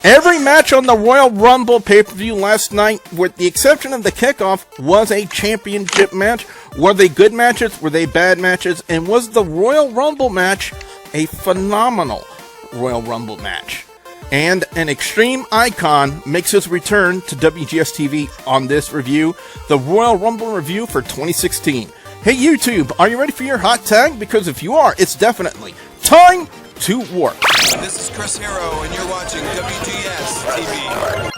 Every match on the Royal Rumble pay-per-view last night, with the exception of the kickoff, was a championship match. Were they good matches? Were they bad matches? And was the Royal Rumble match a phenomenal Royal Rumble match? And an Extreme Icon makes his return to WGS-TV on this review, the Royal Rumble review for 2016. Hey YouTube, are you ready for your hot tag? Because if you are, it's definitely time to work. This is Chris Hero, and you're watching WGS-TV.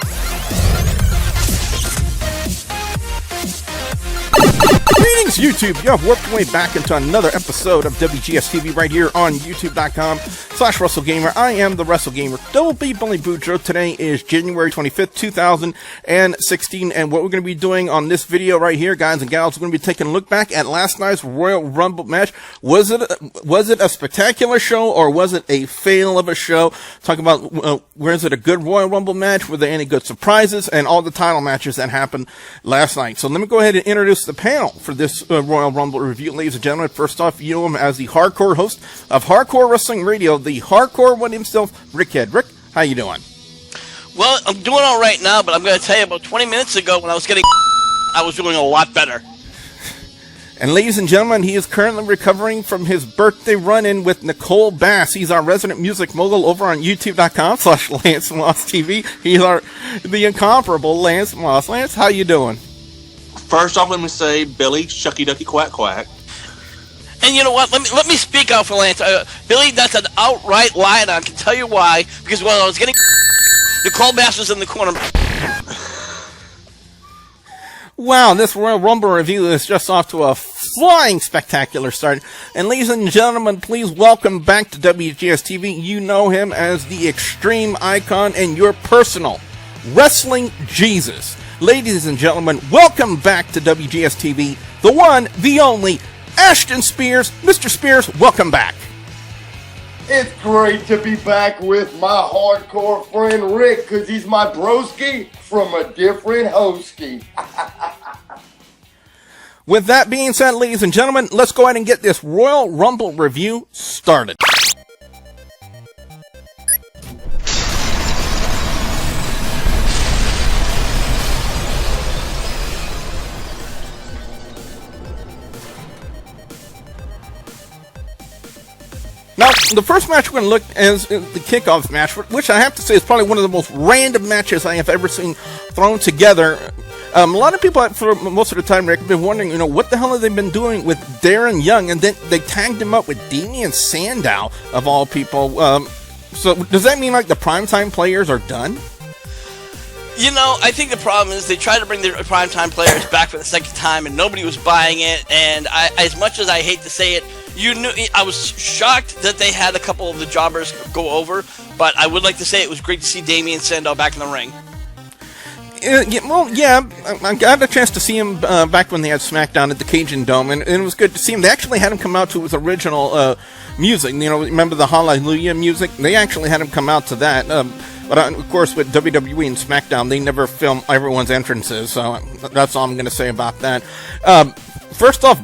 Greetings, YouTube! You have worked your way back into another episode of WGS-TV right here on YouTube.com/WrestleGamer. I am the WrestleGamer, Double B Bully Boudreaux. Today is January 25th, 2016, and what we're going to be doing on this video right here, guys and gals, we're going to be taking a look back at last night's Royal Rumble match. Was it a spectacular show, or was it a fail of a show? Talking about, was it a good Royal Rumble match? Were there any good surprises? And all the title matches that happened last night. So let me go ahead and introduce the panel for this Royal Rumble review, ladies and gentlemen. First off, you know him as the hardcore host of Hardcore Wrestling Radio, the hardcore one himself, Rickhead. Rick, how you doing? Well, I'm doing all right now, but I'm going to tell you, about 20 minutes ago when I was getting I was doing a lot better. And ladies and gentlemen, he is currently recovering from his birthday run-in with Nicole Bass. He's our resident music mogul over on YouTube.com/Lance Moss TV. He's the incomparable Lance Moss. Lance, how you doing? First off, let me say, Billy, shucky ducky quack quack. And you know what? Let me speak out for Lance. Billy, that's an outright lie, and I can tell you why. Because when I was getting Nicole Bass was in the corner. Wow, this Royal Rumble review is just off to a flying spectacular start. And ladies and gentlemen, please welcome back to WGS-TV. You know him as the Extreme Icon and your personal Wrestling Jesus. Ladies and gentlemen, welcome back to WGS-TV, the one, the only, Ashton Spears. Mr. Spears, welcome back. It's great to be back with my hardcore friend Rick, because he's my broski from a different hostie. With that being said, ladies and gentlemen, let's go ahead and get this Royal Rumble review started. Now, the first match we're going to look at is the kickoff match, which I have to say is probably one of the most random matches I have ever seen thrown together. A lot of people, for most of the time, Rick, have been wondering, what the hell have they been doing with Darren Young? And then they tagged him up with Damien Sandow, of all people. So does that mean, like, the primetime players are done? I think the problem is they tried to bring the primetime players back for the second time, and nobody was buying it. And as much as I hate to say it, I was shocked that they had a couple of the jobbers go over, but I would like to say it was great to see Damien Sandow back in the ring. I got a chance to see him back when they had SmackDown at the Cajun Dome, and it was good to see him. They actually had him come out to his original music. Remember the Hallelujah music? They actually had him come out to that. But of course, with WWE and SmackDown, they never film everyone's entrances, so that's all I'm going to say about that. First off,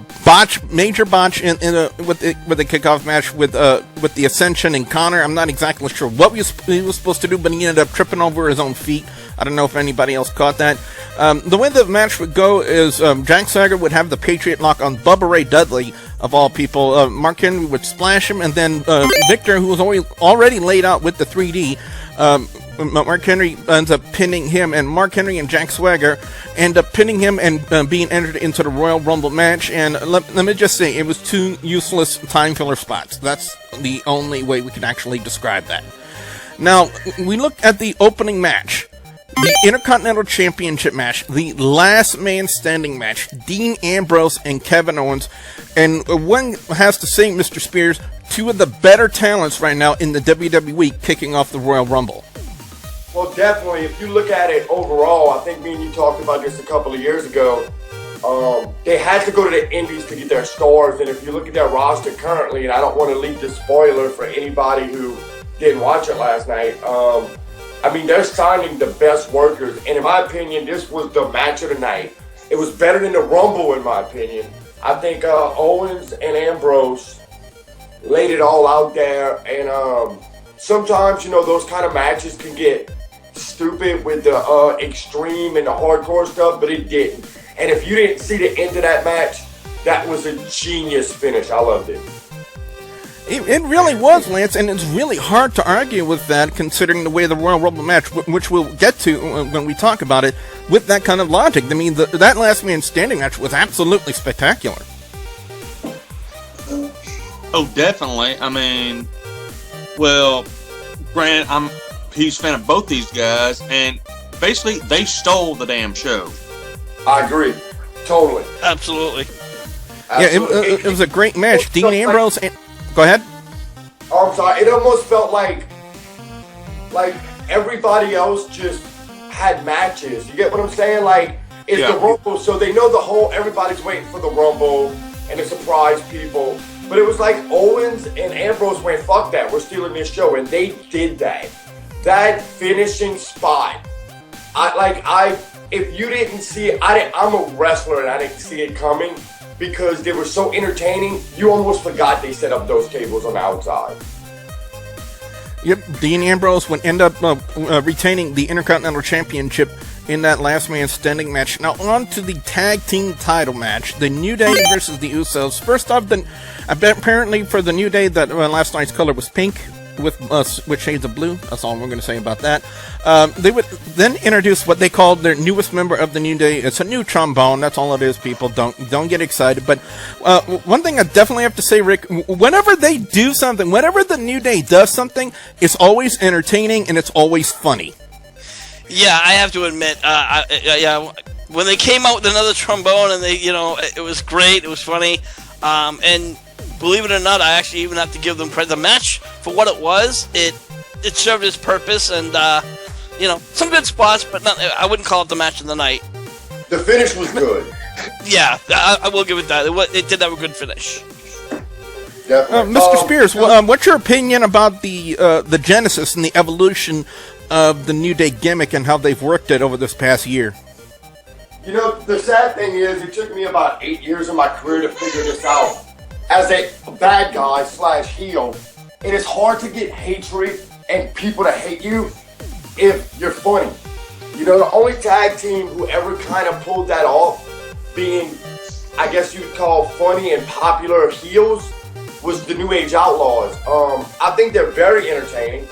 major botch with the kickoff match with the Ascension and Connor. I'm not exactly sure what he was supposed to do, but he ended up tripping over his own feet. I don't know if anybody else caught that. The way the match would go is Jack Swagger would have the Patriot Lock on Bubba Ray Dudley, of all people. Mark Henry would splash him, and then Viktor, who was already laid out with the 3D, Mark Henry ends up pinning him, and Mark Henry and Jack Swagger end up pinning him and being entered into the Royal Rumble match. And let me just say, it was two useless time filler spots. That's the only way we can actually describe that. Now, we look at the opening match, the Intercontinental Championship match, the last man standing match, Dean Ambrose and Kevin Owens. And one has to say, Mr. Spears, two of the better talents right now in the WWE kicking off the Royal Rumble. Well, definitely, if you look at it overall, I think me and you talked about this a couple of years ago, they had to go to the Indies to get their stars. And if you look at their roster currently, and I don't want to leak the spoiler for anybody who didn't watch it last night, they're signing the best workers. And in my opinion, this was the match of the night. It was better than the Rumble, in my opinion. I think Owens and Ambrose laid it all out there. And sometimes, those kind of matches can get stupid with the extreme and the hardcore stuff, but it didn't. And if you didn't see the end of that match, that was a genius finish. I loved it. It really was, Lance, and it's really hard to argue with that, considering the way the Royal Rumble match, which we'll get to when we talk about it, with that kind of logic. I mean, that last man standing match was absolutely spectacular. Oh, definitely. I mean, well, Grant, I'm a huge fan of both these guys, and basically, they stole the damn show. I agree. Totally. Absolutely. Yeah, it was a great match. Dean Ambrose and... Go ahead. Oh, I'm sorry. It almost felt like everybody else just had matches. You get what I'm saying? Like, it's the Rumble, so they know everybody's waiting for the Rumble and the surprise people. But it was like Owens and Ambrose went, fuck that, we're stealing this show. And they did that. That finishing spot. If you didn't see it, I'm a wrestler and I didn't see it coming. Because they were so entertaining, you almost forgot they set up those tables on the outside. Yep, Dean Ambrose would end up retaining the Intercontinental Championship in that last man standing match. Now on to the tag team title match, the New Day versus the Usos. First off, apparently for the New Day, that last night's color was pink with shades of blue. That's all we're going to say about that. They would then introduce what they called their newest member of the New Day. It's a new trombone. That's all it is, people. Don't get excited. But one thing I definitely have to say, Rick, whenever they do something, whenever the New Day does something, it's always entertaining and it's always funny. Yeah, I have to admit, when they came out with another trombone and it was great, it was funny, and believe it or not, I actually even have to give them credit. The match, for what it was, it served its purpose, and some good spots, but I wouldn't call it the match of the night. The finish was good. Yeah, I will give it that. It did have a good finish. Mr. Spears, what's your opinion about the genesis and the evolution of the New Day gimmick and how they've worked it over this past year? You know, the sad thing is, it took me about 8 years of my career to figure this out. As a bad guy / heel, it is hard to get hatred and people to hate you if you're funny. You know, the only tag team who ever kind of pulled that off, being, I guess you'd call funny and popular heels, was the New Age Outlaws. I think they're very entertaining.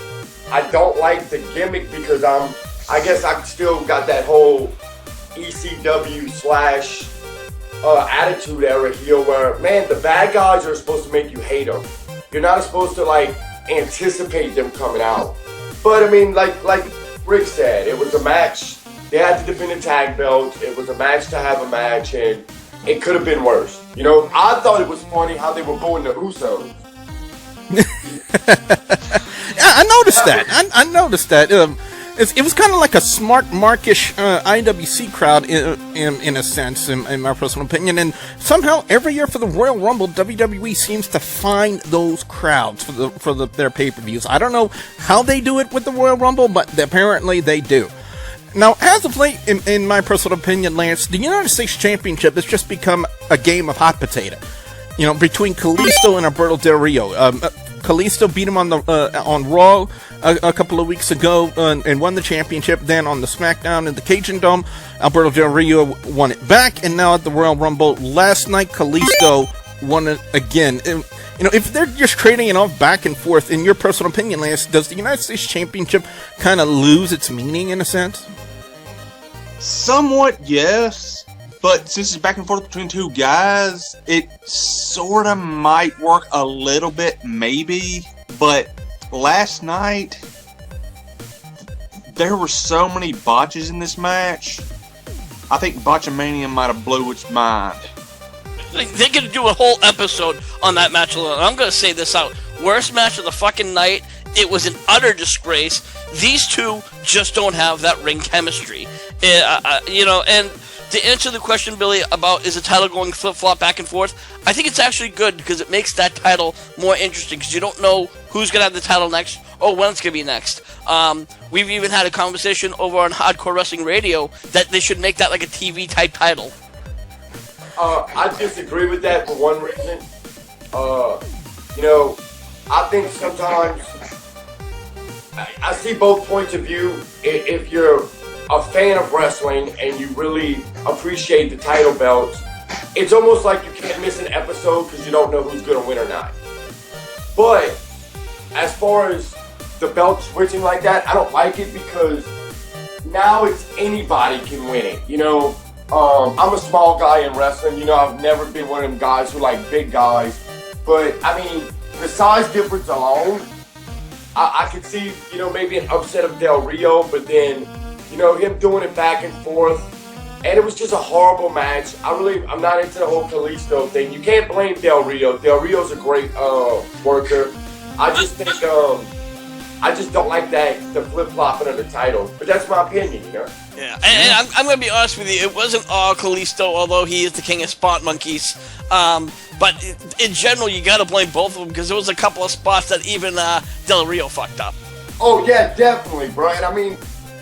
I don't like the gimmick because I guess I still got that whole ECW / attitude era heel where, man, the bad guys are supposed to make you hate them. You're not supposed to anticipate them coming out. But I mean, like Rick said, it was a match. They had to defend the tag belt. It was a match to have a match, and it could have been worse. You know, I thought it was funny how they were booing the Usos. Yeah, I noticed that. I noticed that. It was kind of like a smart, markish IWC crowd in a sense, in my personal opinion. And somehow, every year for the Royal Rumble, WWE seems to find those crowds for their pay-per-views. I don't know how they do it with the Royal Rumble, but apparently they do. Now, as of late, in my personal opinion, Lance, the United States Championship has just become a game of hot potato. You know, between Kalisto and Alberto Del Rio. Kalisto beat him on Raw a couple of weeks ago and won the championship. Then on the SmackDown in the Cajun Dome, Alberto Del Rio won it back. And now at the Royal Rumble last night, Kalisto won it again. And, if they're just trading it off back and forth, in your personal opinion, Lance, does the United States Championship kind of lose its meaning in a sense? Somewhat, yes. But since it's back and forth between two guys, it sort of might work a little bit, maybe. But last night, there were so many botches in this match. I think Botchamania might have blew its mind. They could do a whole episode on that match alone. And I'm going to say this out. Worst match of the fucking night. It was an utter disgrace. These two just don't have that ring chemistry. And to answer the question, Billy, about is the title going flip-flop back and forth, I think it's actually good because it makes that title more interesting because you don't know who's going to have the title next or when it's going to be next. We've even had a conversation over on Hardcore Wrestling Radio that they should make that like a TV-type title. I disagree with that for one reason. I think sometimes I see both points of view. If you're a fan of wrestling and you really appreciate the title belts, it's almost like you can't miss an episode because you don't know who's going to win or not. But as far as the belt switching like that, I don't like it because now it's anybody can win it. You know, I'm a small guy in wrestling. You know, I've never been one of them guys who like big guys. But, I mean, the size difference alone, I could see, you know, maybe an upset of Del Rio, but then, you know, him doing it back and forth. And it was just a horrible match. I'm not into the whole Kalisto thing. You can't blame Del Rio. Del Rio's a great worker. I just think, I just don't like the flip-flopping of the title. But that's my opinion, you know? Yeah, and I'm going to be honest with you. It wasn't all Kalisto, although he is the king of spot monkeys. But in general, you got to blame both of them because there was a couple of spots that even Del Rio fucked up. Oh, yeah, definitely, Brian. I mean,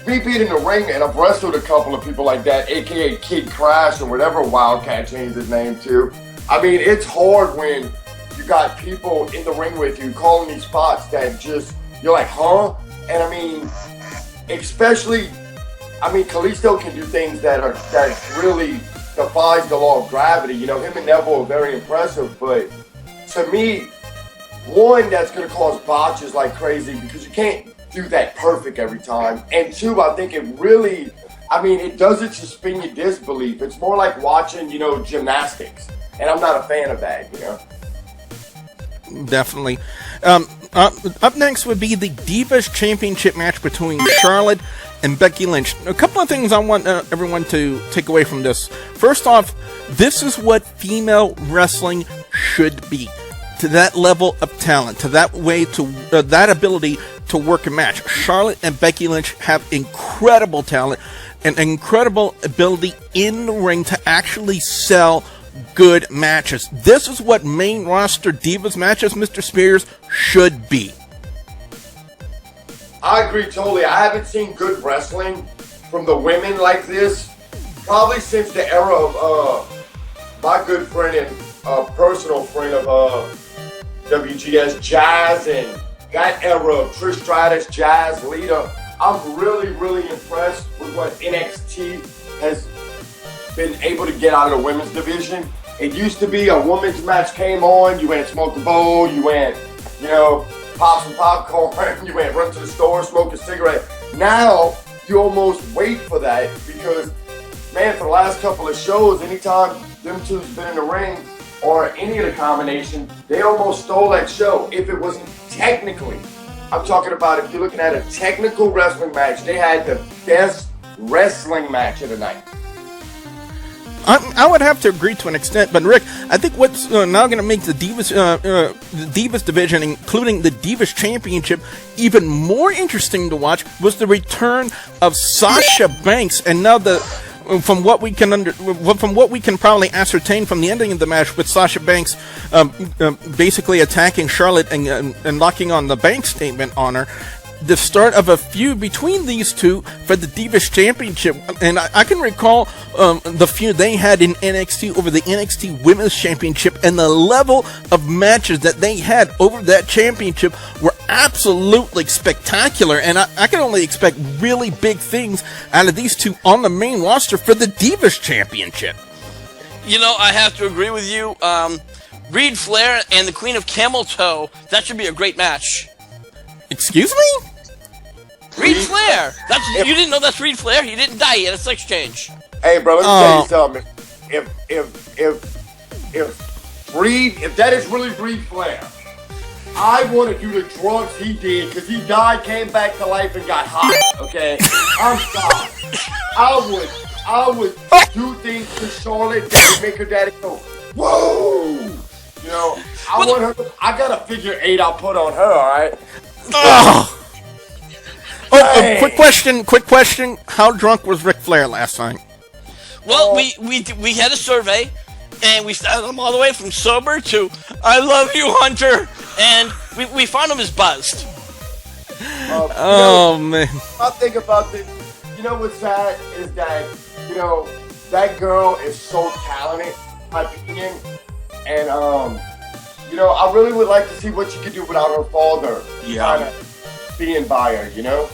me being in the ring, and I've wrestled a couple of people like that, a.k.a. Kid Crash or whatever Wildcat changed his name to. I mean, it's hard when you got people in the ring with you calling these spots that just, you're like, huh? And I mean, especially, Kalisto can do things that really defies the law of gravity. You know, him and Neville are very impressive, but to me, one, that's going to cause botches like crazy because you can't do that perfect every time. And two, I think it really, it does it to suspend your disbelief. It's more like watching, you know, gymnastics. And I'm not a fan of that, you know. Definitely. Up next would be the Divas Championship match between Charlotte and Becky Lynch. A couple of things I want everyone to take away from this. First off, this is what female wrestling should be. To that level of talent, to that way, to that ability to work a match. Charlotte and Becky Lynch have incredible talent and incredible ability in the ring to actually sell good matches. This is what main roster Divas matches, Mr. Spears, should be. I agree totally. I haven't seen good wrestling from the women like this probably since the era of my good friend and personal friend of WGS, Jazz, and that era of Trish Stratus, Jazz, Lita. I'm really, really impressed with what NXT has been able to get out of the women's division. It used to be a women's match came on, you went smoke a bowl, you went, you know, pop some popcorn, you went run to the store, smoke a cigarette. Now, you almost wait for that because, man, for the last couple of shows, anytime them two's been in the ring, or any of the combination, they almost stole that show. If it wasn't technically, I'm talking about if you're looking at a technical wrestling match, they had the best wrestling match of the night. I would have to agree to an extent, but Rick, I think what's now going to make the Divas division, including the Divas Championship, even more interesting to watch was the return of Sasha Banks, and now from what we can probably ascertain from the ending of the match with Sasha Banks basically attacking Charlotte and locking on the bank statement on her, the start of a feud between these two for the Divas Championship. And I can recall the feud they had in NXT over the NXT Women's Championship, and the level of matches that they had over that championship were absolutely spectacular, and I can only expect really big things out of these two on the main roster for the Divas Championship. You know, I have to agree with you. Reed Flair and the Queen of Camel Toe, that should be a great match. Excuse me? Reed Flair! You didn't know that's Reed Flair? He didn't die, he had a sex change. Hey, bro, let me tell you something. If that is really Reed Flair, I want to do the drugs he did because he died, came back to life, and got hot. Okay, I'm sorry. I would do things to Charlotte that would make her daddy go, whoa. You know, I got a figure 8 I'll put on her. All right. Quick question. How drunk was Ric Flair last night? Well, we had a survey, and we started him all the way from sober to I love you, Hunter, and we found him as buzzed. Man. I think about this. You know what's sad is that, you know, that girl is so talented, in my opinion, and you know, I really would like to see what she could do without her father. Yeah. seeing buyer, you know?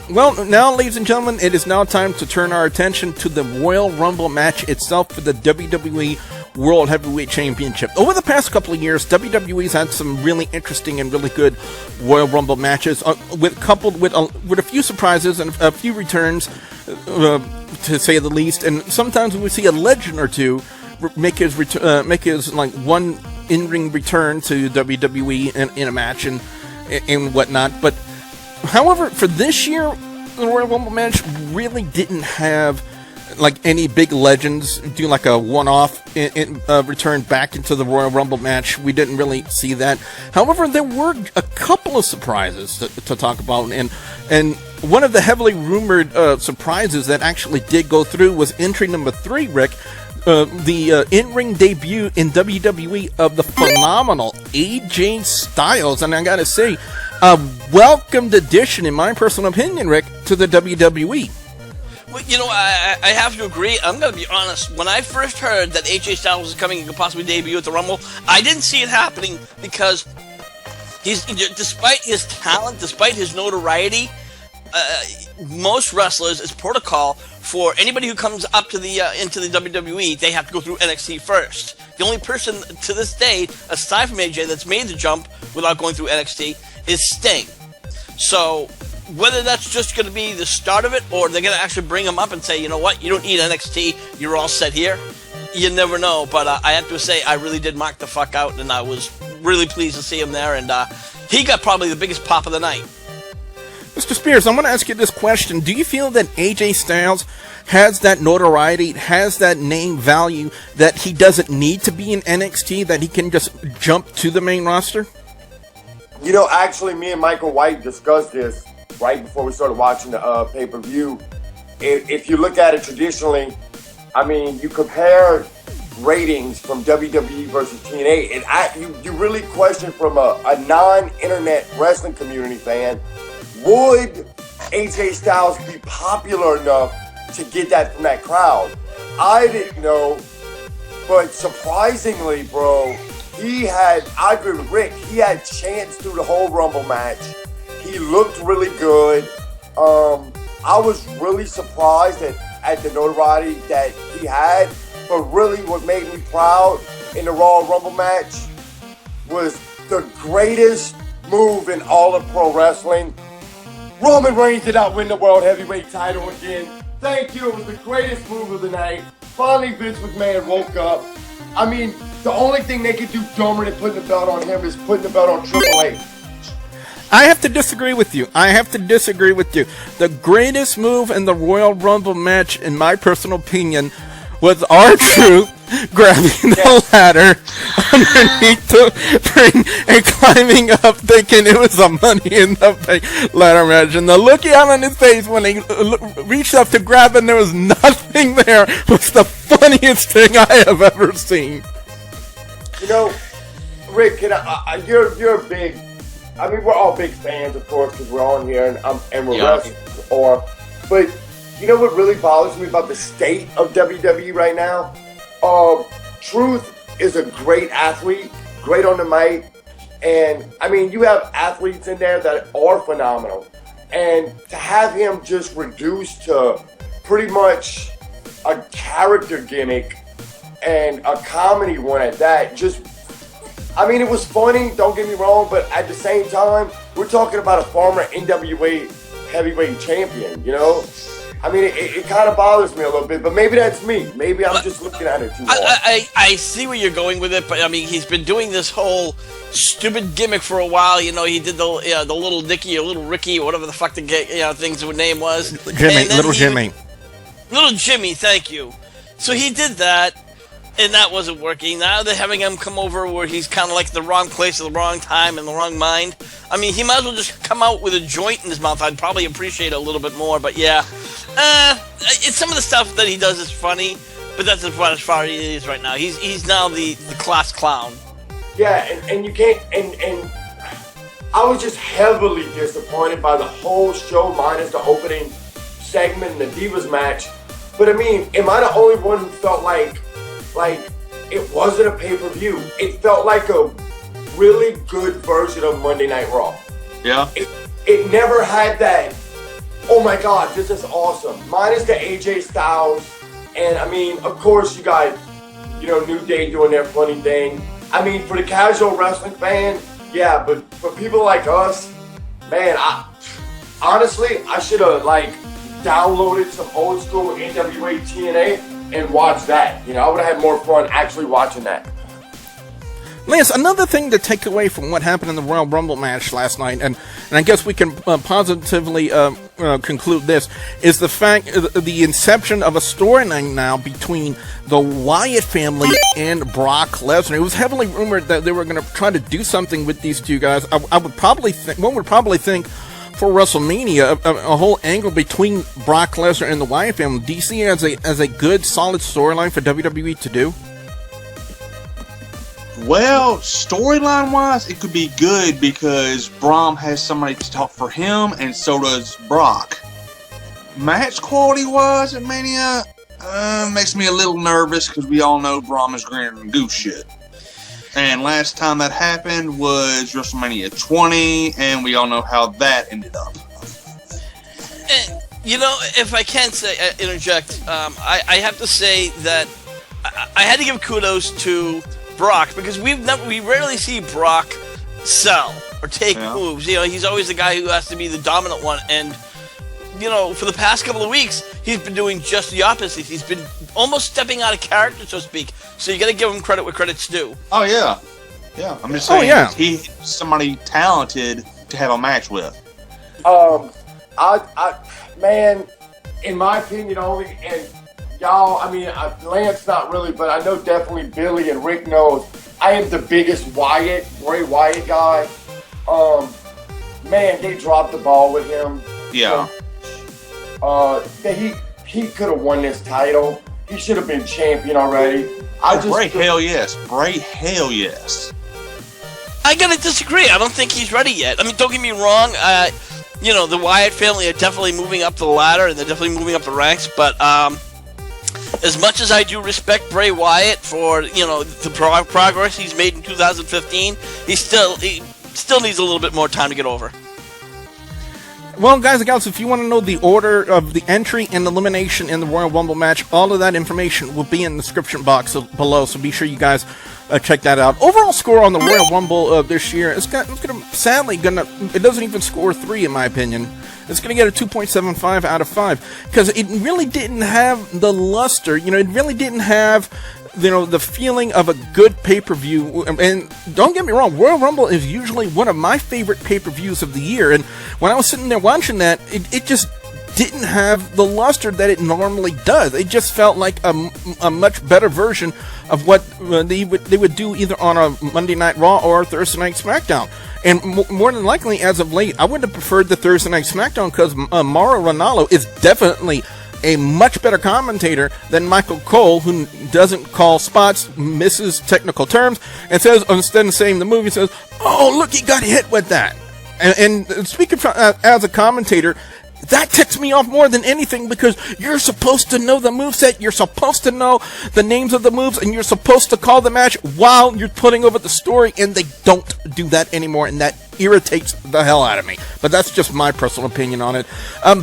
Well, now, ladies and gentlemen, it is now time to turn our attention to the Royal Rumble match itself for the WWE World Heavyweight Championship. Over the past couple of years, WWE's had some really interesting and really good Royal Rumble matches, coupled with a few surprises and a few returns, to say the least. And sometimes we see a legend or two make his like one in-ring return to WWE in a match and whatnot. But however, for this year, the Royal Rumble match really didn't have like any big legends do like a one-off return back into the Royal Rumble match. We didn't really see that. However, there were a couple of surprises to talk about, and one of the heavily rumored surprises that actually did go through was entry number 3, Rick. The in-ring debut in WWE of the phenomenal AJ Styles, and I gotta say, a welcomed addition, in my personal opinion, Rick, to the WWE. Well, you know, I have to agree. I'm going to be honest. When I first heard that AJ Styles was coming and could possibly debut at the Rumble, I didn't see it happening because despite his talent, despite his notoriety, most wrestlers, it's protocol for anybody who comes up to the into the WWE, they have to go through NXT first. The only person to this day, aside from AJ, that's made the jump without going through NXT is Sting. So whether that's just going to be the start of it, or they're going to actually bring him up and say, you know what, you don't need NXT, you're all set here, you never know. But I have to say, I really did mark the fuck out, and I was really pleased to see him there, and he got probably the biggest pop of the night. Mr. Spears, I'm going to ask you this question. Do you feel that AJ Styles has that notoriety, has that name value, that he doesn't need to be in NXT, that he can just jump to the main roster? You know, actually, me and Michael White discussed this right before we started watching the pay-per-view. If you look at it traditionally, I mean, you compare ratings from WWE versus TNA, and you really question from a non-internet wrestling community fan, would AJ Styles be popular enough to get that from that crowd? I didn't know, but surprisingly, bro, I agree with Rick, he had chance through the whole Rumble match. He looked really good. I was really surprised at the notoriety that he had, but really what made me proud in the Royal Rumble match was the greatest move in all of pro wrestling. Roman Reigns did not win the World Heavyweight title again. Thank you, it was the greatest move of the night. Finally, Vince McMahon woke up. I mean, the only thing they could do dumber than putting the belt on him is putting the belt on Triple H. I have to disagree with you. The greatest move in the Royal Rumble match, in my personal opinion, was R-Truth grabbing the ladder underneath the ring and climbing up, thinking it was a Money in the Bank ladder match. And the look out on his face when he reached up to grab it and there was nothing there was the funniest thing I have ever seen. You know, Rick, you're a big. I mean, we're all big fans, of course, because we're on here and we're wrestling. But you know what really bothers me about the state of WWE right now? Truth is a great athlete, great on the mic, and I mean, you have athletes in there that are phenomenal, and to have him just reduced to pretty much a character gimmick and a comedy one at that, I mean, it was funny, don't get me wrong, but at the same time, we're talking about a former NWA heavyweight champion, you know? I mean, it kind of bothers me a little bit, but maybe that's me. Maybe I'm just looking at it too hard. I see where you're going with it, but I mean, he's been doing this whole stupid gimmick for a while. You know, he did the little Nicky or little Ricky or whatever the fuck the thing's name was. Little Jimmy. Little Jimmy, thank you. So he did that, and that wasn't working. Now they're having him come over where he's kind of like the wrong place at the wrong time in the wrong mind. I mean, he might as well just come out with a joint in his mouth. I'd probably appreciate it a little bit more, but yeah. It's some of the stuff that he does is funny, but that's as far as he is right now. He's now the class clown. Yeah, and you can't, and I was just heavily disappointed by the whole show minus the opening segment and the Divas match. But I mean, am I the only one who felt like it wasn't a pay-per-view? It felt like a really good version of Monday Night Raw. Yeah. It never had that, oh my god, this is awesome. Mine is the AJ Styles, and I mean, of course you got, New Day doing their funny thing. I mean, for the casual wrestling fan, yeah, but for people like us, man, honestly, I should have, downloaded some old school NWA TNA and watched that. I would have had more fun actually watching that. Lance, another thing to take away from what happened in the Royal Rumble match last night, and I guess we can positively conclude this, is the fact the inception of a storyline now between the Wyatt family and Brock Lesnar. It was heavily rumored that they were going to try to do something with these two guys. One would probably think for WrestleMania a whole angle between Brock Lesnar and the Wyatt family. Do you see it as a good, solid storyline for WWE to do? Well, storyline-wise, it could be good because Braun has somebody to talk for him, and so does Brock. Match quality-wise at Mania makes me a little nervous because we all know Braun is greater than goose shit. And last time that happened was WrestleMania 20, and we all know how that ended up. And, if I can interject, I have to say that I had to give kudos to Brock, because we rarely see Brock sell or take moves. He's always the guy who has to be the dominant one, and for the past couple of weeks he's been doing just the opposite. He's been almost stepping out of character, so to speak. So you got to give him credit where credit's due. Oh yeah, I'm just saying he's somebody talented to have a match with. Man, in my opinion only, and y'all, Lance not really, but I know definitely Billy and Rick knows, I am the biggest Bray Wyatt guy. Man, they dropped the ball with him. Yeah. He could have won this title. He should have been champion already. Bray, hell yes. Bray, hell yes. I gotta disagree. I don't think he's ready yet. Don't get me wrong. The Wyatt family are definitely moving up the ladder, and they're definitely moving up the ranks, but, as much as I do respect Bray Wyatt for, the progress he's made in 2015, he still needs a little bit more time to get over. Well, guys and gals, if you want to know the order of the entry and elimination in the Royal Rumble match, all of that information will be in the description box below, so be sure you guys check that out. Overall score on the Royal Rumble this year, it doesn't even score 3 in my opinion. It's going to get a 2.75 out of 5 because it really didn't have the luster. It really didn't have the feeling of a good pay-per-view. And don't get me wrong, Royal Rumble is usually one of my favorite pay-per-views of the year. And when I was sitting there watching that, it just didn't have the luster that it normally does. It just felt like a much better version of what they would do either on a Monday Night Raw or a Thursday Night SmackDown. And more than likely, as of late, I would have preferred the Thursday Night SmackDown because Mauro Ranallo is definitely a much better commentator than Michael Cole, who doesn't call spots, misses technical terms, and says, instead of saying the movie, says, "Oh, look, he got hit with that." And speaking as a commentator, that ticks me off more than anything because you're supposed to know the moveset, you're supposed to know the names of the moves, and you're supposed to call the match while you're putting over the story, and they don't do that anymore, and that irritates the hell out of me. But that's just my personal opinion on it.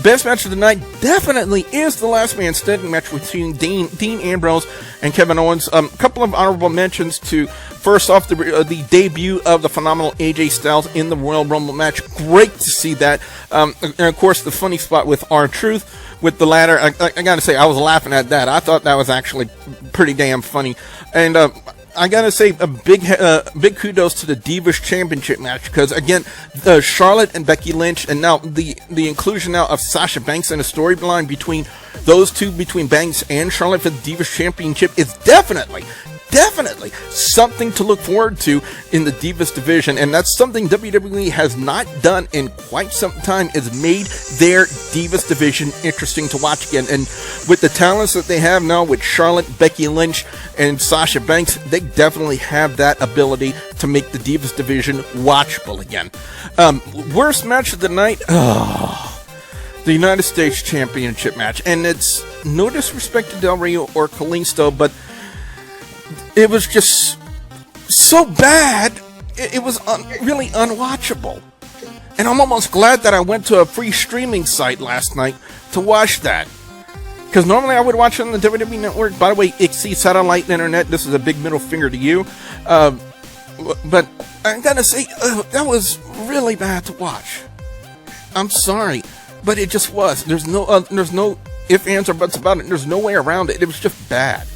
Best match of the night definitely is the Last Man Standing match between Dean Ambrose and Kevin Owens. A couple of honorable mentions to, first off, the debut of the phenomenal AJ Styles in the Royal Rumble match. Great to see that. And of course, the funny spot with R-Truth with the ladder. I gotta say, I was laughing at that. I thought that was actually pretty damn funny. And I gotta say a big kudos to the Divas Championship match because again, Charlotte and Becky Lynch, and now the inclusion now of Sasha Banks in a storyline between those two, between Banks and Charlotte for the Divas Championship, is definitely something to look forward to in the Divas division, and that's something WWE has not done in quite some time, is made their Divas division interesting to watch again. And with the talents that they have now with Charlotte, Becky Lynch, and Sasha Banks, they definitely have that ability to make the Divas division watchable again. Worst match of the night? The United States Championship match, and it's no disrespect to Del Rio or Kalisto, but it was just so bad, it was really unwatchable. And I'm almost glad that I went to a free streaming site last night to watch that. Because normally I would watch it on the WWE Network. By the way, IXC Satellite Internet, this is a big middle finger to you. But I gotta say, that was really bad to watch. I'm sorry, but it just was. There's no ifs, ands, or buts about it. There's no way around it. It was just bad.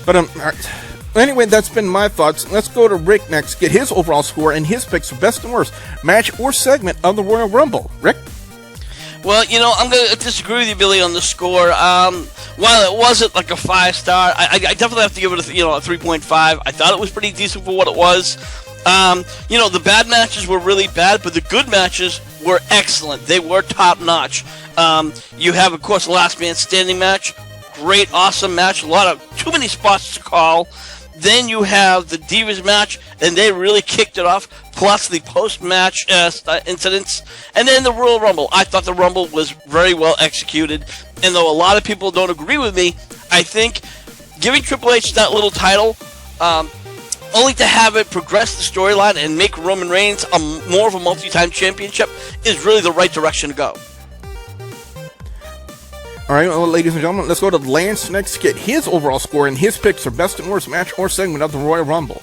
But anyway, that's been my thoughts. Let's go to Rick next, get his overall score and his picks for best and worst match or segment of the Royal Rumble. Rick? Well, I'm going to disagree with you, Billy, on the score. While it wasn't like a 5-star, I definitely have to give it a 3.5. I thought it was pretty decent for what it was. The bad matches were really bad, but the good matches were excellent. They were top-notch. You have, of course, the Last Man Standing match. Great, awesome match. Too many spots to call. Then you have the Divas match, and they really kicked it off, plus the post-match incidents. And then the Royal Rumble. I thought the Rumble was very well executed. And though a lot of people don't agree with me, I think giving Triple H that little title, only to have it progress the storyline and make Roman Reigns more of a multi-time championship, is really the right direction to go. All right, well, ladies and gentlemen, let's go to Lance next to get his overall score and his picks for best and worst match or segment of the Royal Rumble.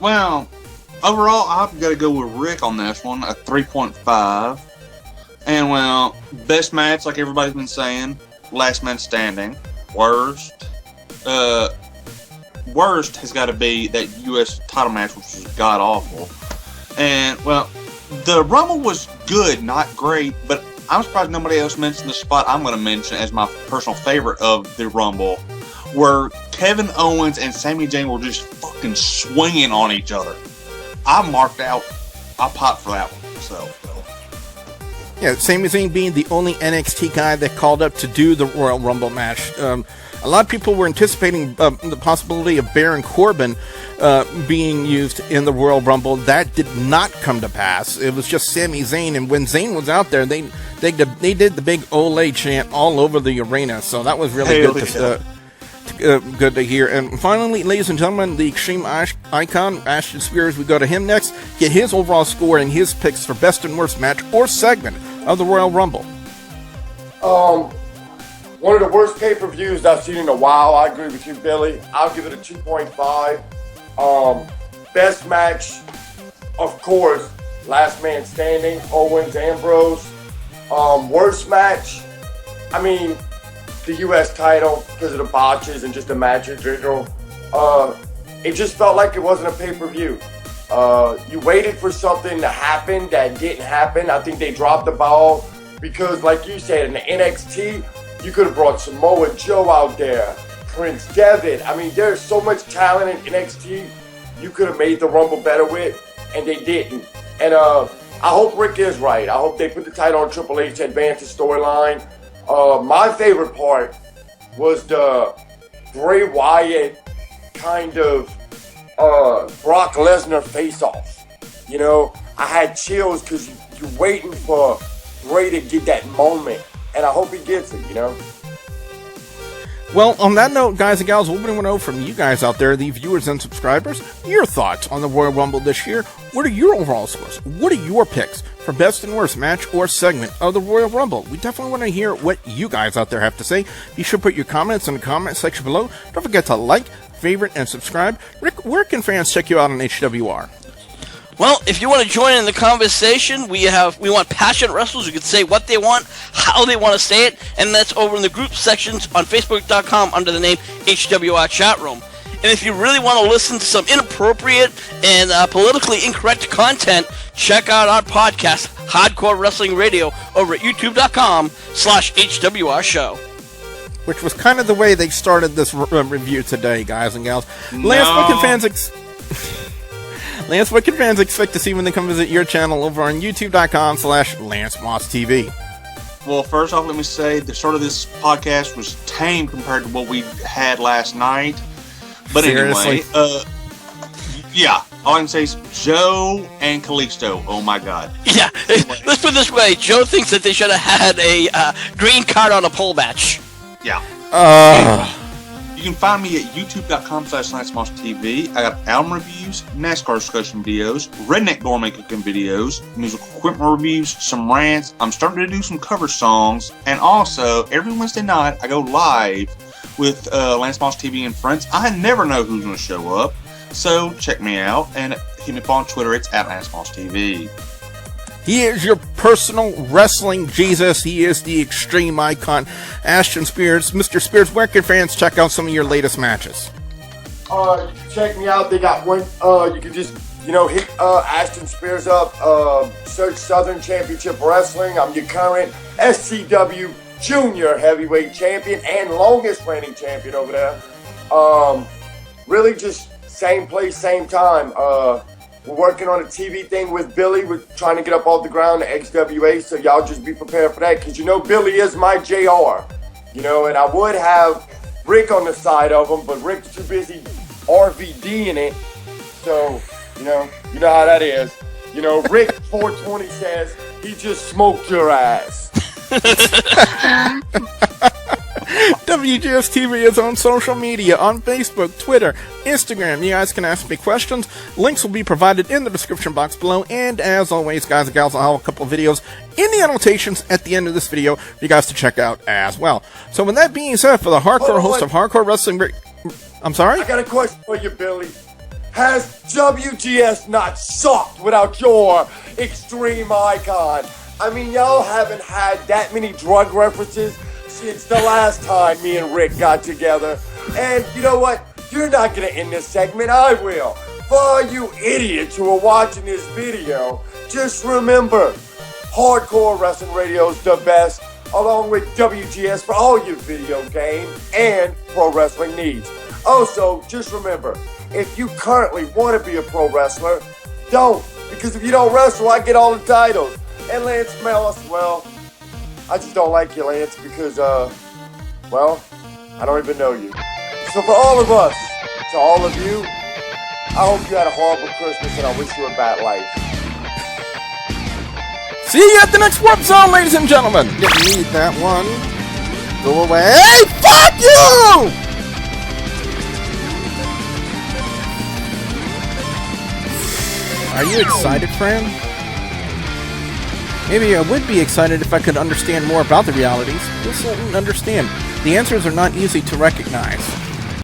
Well, overall, I've got to go with Rick on this one, a 3.5. And, well, best match, like everybody's been saying, Last Man Standing. Worst has got to be that U.S. title match, which was god-awful. And, well, the Rumble was good, not great, but I'm surprised nobody else mentioned the spot I'm going to mention as my personal favorite of the Rumble, where Kevin Owens and Sami Zayn were just fucking swinging on each other. I popped for that one. So, yeah, Sami Zayn being the only NXT guy that called up to do the Royal Rumble match. A lot of people were anticipating the possibility of Baron Corbin being used in the Royal Rumble. That did not come to pass. It was just Sami Zayn, and when Zayn was out there, they did the big Olay chant all over the arena. So that was really good to hear. And finally, ladies and gentlemen, the Extreme Icon Ashton Spears. We go to him next. Get his overall score and his picks for best and worst match or segment of the Royal Rumble. One of the worst pay-per-views I've seen in a while. I agree with you, Billy. I'll give it a 2.5. Best match, of course, Last Man Standing, Owens, Ambrose. Worst match, the U.S. title, because of the botches and just the match in general. It just felt like it wasn't a pay-per-view. You waited for something to happen that didn't happen. I think they dropped the ball because, like you said, in the NXT, you could have brought Samoa Joe out there, Prince Devitt. There's so much talent in NXT you could have made the Rumble better with, and they didn't. And I hope Rick is right. I hope they put the title on Triple H to advance the storyline. My favorite part was the Bray Wyatt kind of Brock Lesnar face-off. I had chills because you're waiting for Bray to get that moment. And I hope he gets it, Well, on that note, guys and gals, we want to know from you guys out there, the viewers and subscribers, your thoughts on the Royal Rumble this year. What are your overall scores? What are your picks for best and worst match or segment of the Royal Rumble? We definitely want to hear what you guys out there have to say. Be sure to put your comments in the comment section below. Don't forget to like, favorite, and subscribe. Rick, where can fans check you out on HWR? Well, if you want to join in the conversation, we want passionate wrestlers who can say what they want, how they want to say it, and that's over in the group sections on Facebook.com under the name HWR Chat Room. And if you really want to listen to some inappropriate and politically incorrect content, check out our podcast, Hardcore Wrestling Radio, over at YouTube.com/HWR Show. Which was kind of the way they started this review today, guys and gals. No. Lance, what can fans expect to see when they come visit your channel over on youtube.com/LanceMossTV? Well, first off, let me say the start of this podcast was tame compared to what we had last night. But Seriously? Anyway, yeah, all I can say is Joe and Kalisto. Oh my God. Yeah, let's put it this way. Joe thinks that they should have had a green card on a pole match. Yeah. You can find me at youtube.com/LanceMossTV. I got album reviews, NASCAR discussion videos, redneck gourmet cooking videos, musical equipment reviews, some rants. I'm starting to do some cover songs, and also every Wednesday night I go live with Lance Moss TV and friends. I never know who's going to show up, so check me out and hit me up on Twitter. It's at Lance Moss TV. He is your personal wrestling Jesus. He is the Extreme Icon Ashton Spears. Mr. Spears, where can fans check out some of your latest matches? You can check me out. They got one. You can just, hit Ashton Spears up. Search Southern Championship Wrestling. I'm your current SCW Junior Heavyweight Champion and longest reigning champion over there. Really just same place, same time. We're working on a TV thing with Billy. We're trying to get up off the ground to XWA, so y'all just be prepared for that, because Billy is my JR. And I would have Rick on the side of him, but Rick's too busy RVDing it. So, you know how that is. Rick 420 says he just smoked your ass. WGS-TV is on social media, on Facebook, Twitter, Instagram. You guys can ask me questions. Links will be provided in the description box below. And as always, guys and gals, I'll have a couple of videos in the annotations at the end of this video for you guys to check out as well. So with that being said, for the hardcore host of Hardcore Wrestling... I'm sorry? I got a question for you, Billy. Has WGS not sucked without your Extreme Icon? I mean, y'all haven't had that many drug references since the last time me and Rick got together. And you know what? You're not going to end this segment. I will. For all you idiots who are watching this video, just remember, Hardcore Wrestling Radio is the best, along with WGS for all your video game and pro wrestling needs. Also, just remember, if you currently want to be a pro wrestler, don't. Because if you don't wrestle, I get all the titles. And Lance Mellis, well, I just don't like you, Lance, because, I don't even know you. So for all of us, to all of you, I hope you had a horrible Christmas and I wish you a bad life. See you at the next Warp Zone, ladies and gentlemen. Didn't need that one. Go away. Hey, fuck you! Are you excited, friend? Maybe I would be excited if I could understand more about the realities. Just don't understand. The answers are not easy to recognize.